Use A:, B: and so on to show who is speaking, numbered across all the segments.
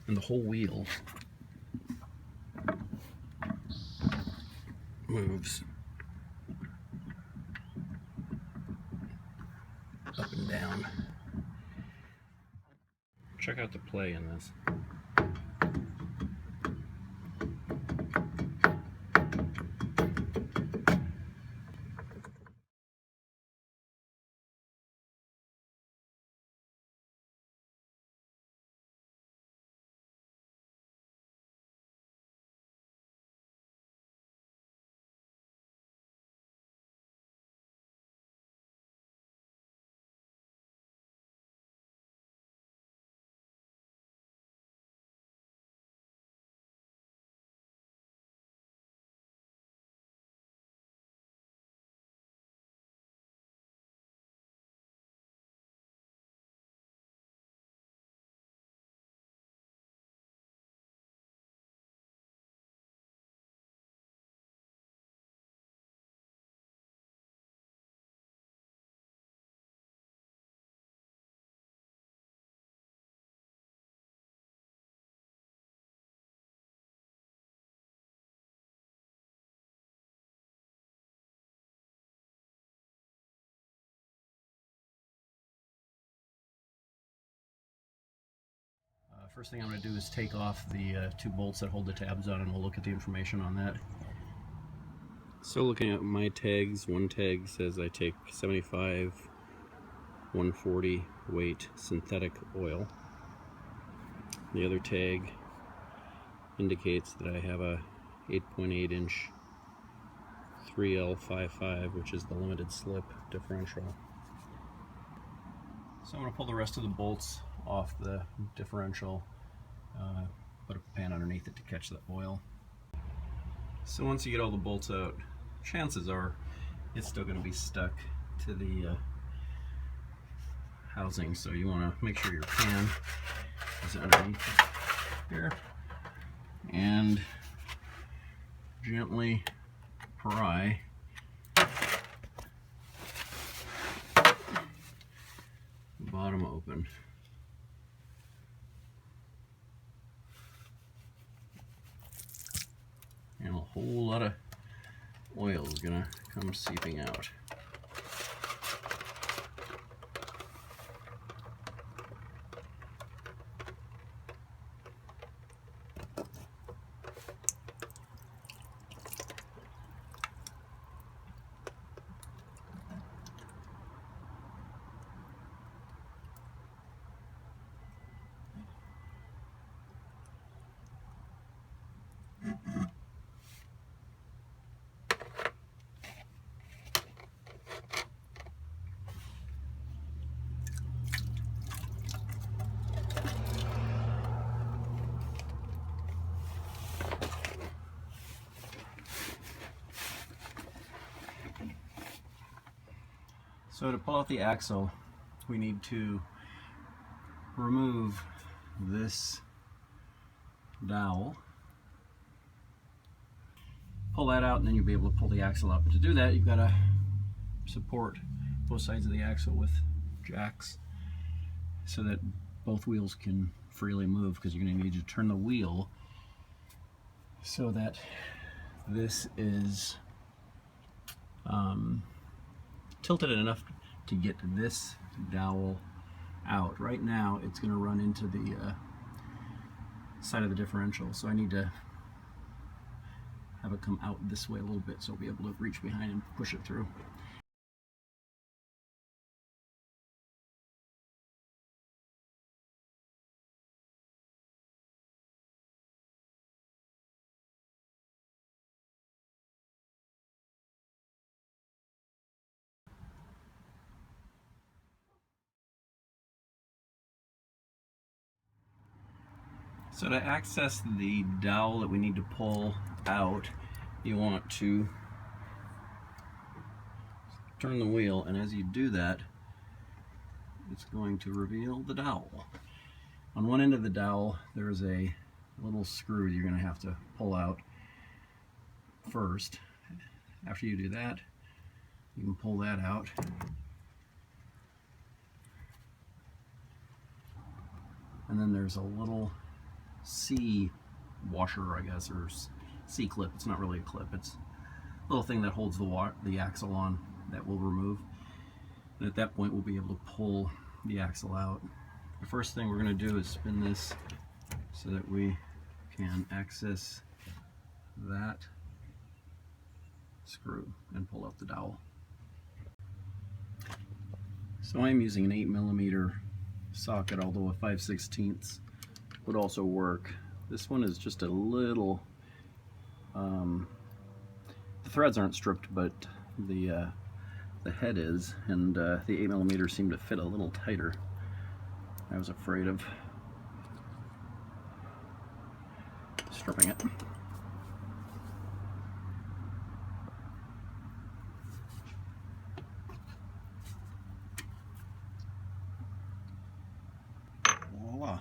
A: and the whole wheel moves up and down. Check out the play in this. First thing I'm going to do is take off the two bolts that hold the tabs on, and we'll look at the information on that. So looking at my tags, one tag says I take 75 140 weight synthetic oil. The other tag indicates that I have a 8.8 inch 3L55, which is the limited slip differential. So I'm going to pull the rest of the bolts off the differential, put a pan underneath it to catch the oil. So once you get all the bolts out, chances are it's still going to be stuck to the housing, so you want to make sure your pan is underneath here and gently pry the bottom open. And a whole lot of oil is going to come seeping out. So to pull out the axle, we need to remove this dowel, pull that out, and then you'll be able to pull the axle up. But to do that, you've got to support both sides of the axle with jacks so that both wheels can freely move, because you're going to need to turn the wheel so that this is tilted enough to get this dowel out. Right now it's going to run into the side of the differential, so I need to have it come out this way a little bit so I'll be able to reach behind and push it through. So to access the dowel that we need to pull out, you want to turn the wheel, and as you do that, it's going to reveal the dowel. On one end of the dowel, there's a little screw you're going to have to pull out first. After you do that, you can pull that out. And then there's a little C washer, I guess, or C clip. It's not really a clip. It's a little thing that holds the axle on that we'll remove. And at that point, we'll be able to pull the axle out. The first thing we're going to do is spin this so that we can access that screw and pull out the dowel. So I'm using an 8mm socket, although a 5/16 would also work. This one is just a little, the threads aren't stripped, but the head is, and the 8mm seemed to fit a little tighter. I was afraid of stripping it. Voila.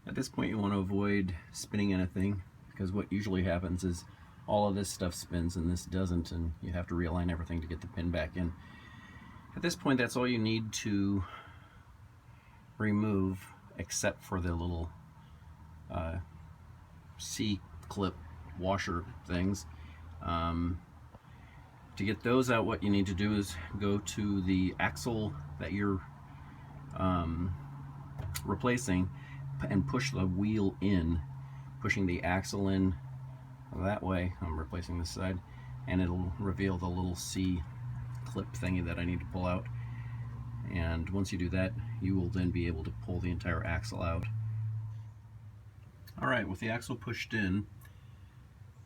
A: At this point, you want to avoid spinning anything, because what usually happens is all of this stuff spins and this doesn't, and you have to realign everything to get the pin back in. At this point, that's all you need to remove, except for the little C-clip washer things. To get those out, what you need to do is go to the axle that you're replacing and push the wheel in, pushing the axle in that way. I'm replacing this side, and it'll reveal the little C-clip thingy that I need to pull out. And once you do that, you will then be able to pull the entire axle out. Alright, with the axle pushed in,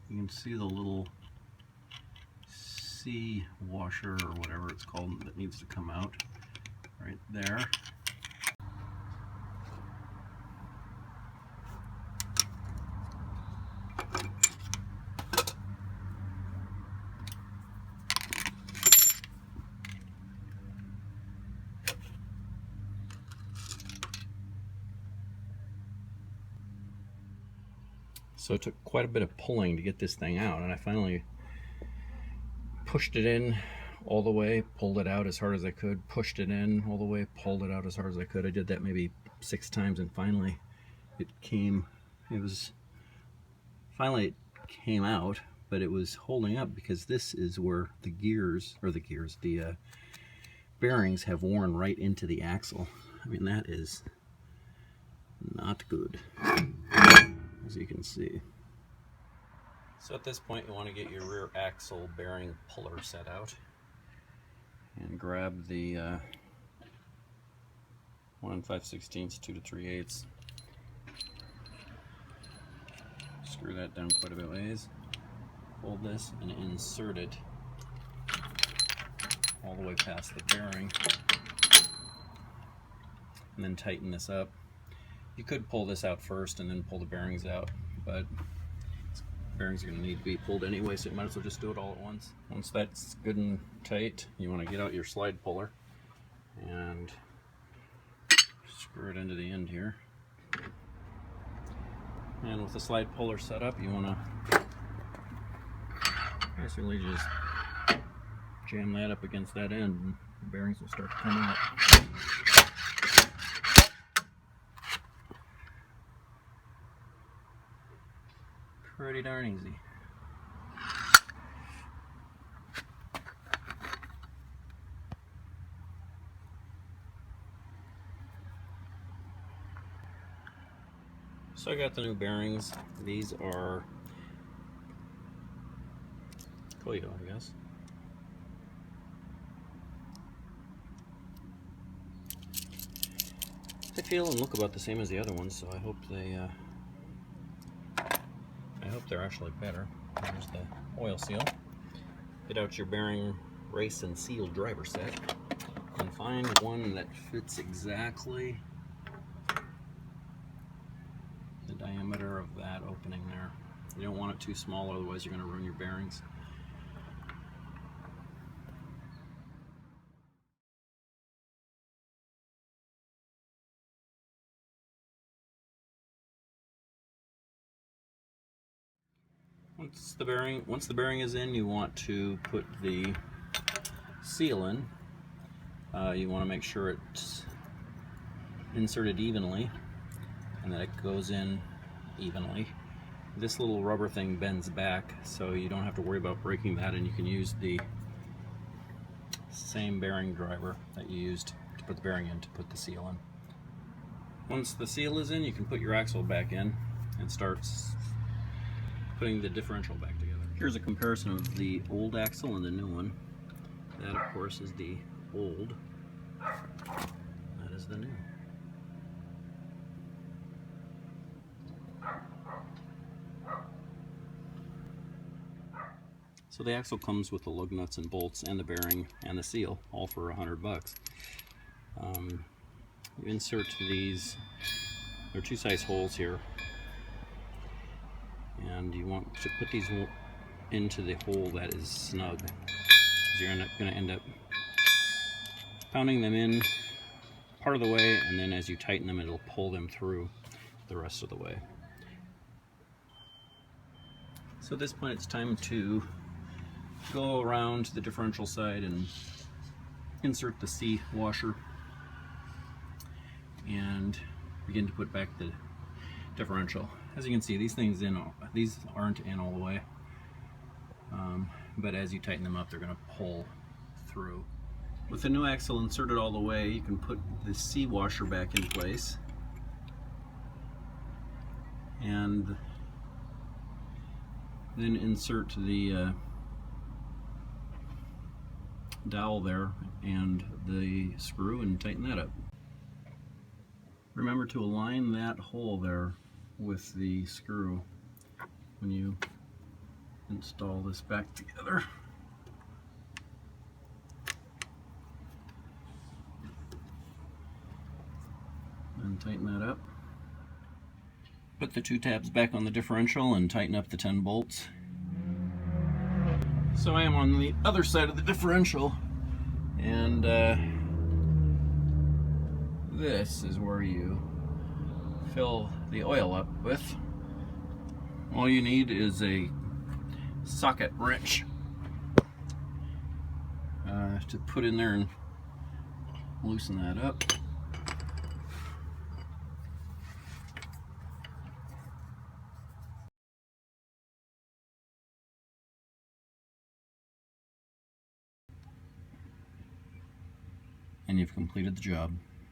A: you can see the little C washer or whatever it's called that needs to come out right there. So it took quite a bit of pulling to get this thing out, and I finally pushed it in all the way, pulled it out as hard as I could, pushed it in all the way, pulled it out as hard as I could. I did that maybe 6 times, and finally it came out, but it was holding up because this is where the bearings have worn right into the axle. I mean, that is not good, as you can see. So at this point, you want to get your rear axle bearing puller set out and grab the 1 5/16, 2 3/8. Screw that down quite a bit ways. Hold this and insert it all the way past the bearing, and then tighten this up. You could pull this out first and then pull the bearings out, but bearings are going to need to be pulled anyway, so you might as well just do it all at once. Once that's good and tight, you want to get out your slide puller and screw it into the end here. And with the slide puller set up, you want to basically just jam that up against that end, and the bearings will start to come out. Pretty darn easy. So I got the new bearings. These are Toyo, I guess. They feel and look about the same as the other ones, so I hope they're actually better. There's the oil seal. Get out your bearing race and seal driver set and find one that fits exactly the diameter of that opening there. You don't want it too small, otherwise you're going to ruin your bearings. Once the bearing is in, you want to put the seal in. You want to make sure it's inserted evenly and that it goes in evenly. This little rubber thing bends back, so you don't have to worry about breaking that, and you can use the same bearing driver that you used to put the bearing in to put the seal in. Once the seal is in, you can put your axle back in and start putting the differential back together. Here's a comparison of the old axle and the new one. That, of course, is the old. That is the new. So the axle comes with the lug nuts and bolts and the bearing and the seal, all for $100. You insert these, there are two size holes here, and you want to put these into the hole that is snug, because you're going to end up pounding them in part of the way, and then as you tighten them, it'll pull them through the rest of the way. So at this point, it's time to go around to the differential side and insert the C washer and begin to put back the differential. As you can see, these aren't in all the way, but as you tighten them up, they're going to pull through. With the new axle inserted all the way, you can put the C washer back in place, and then insert the dowel there and the screw and tighten that up. Remember to align that hole there with the screw when you install this back together. And tighten that up. Put the two tabs back on the differential and tighten up the 10 bolts. So I am on the other side of the differential, and this is where you fill the oil up with. All you need is a socket wrench to put in there and loosen that up. And you've completed the job.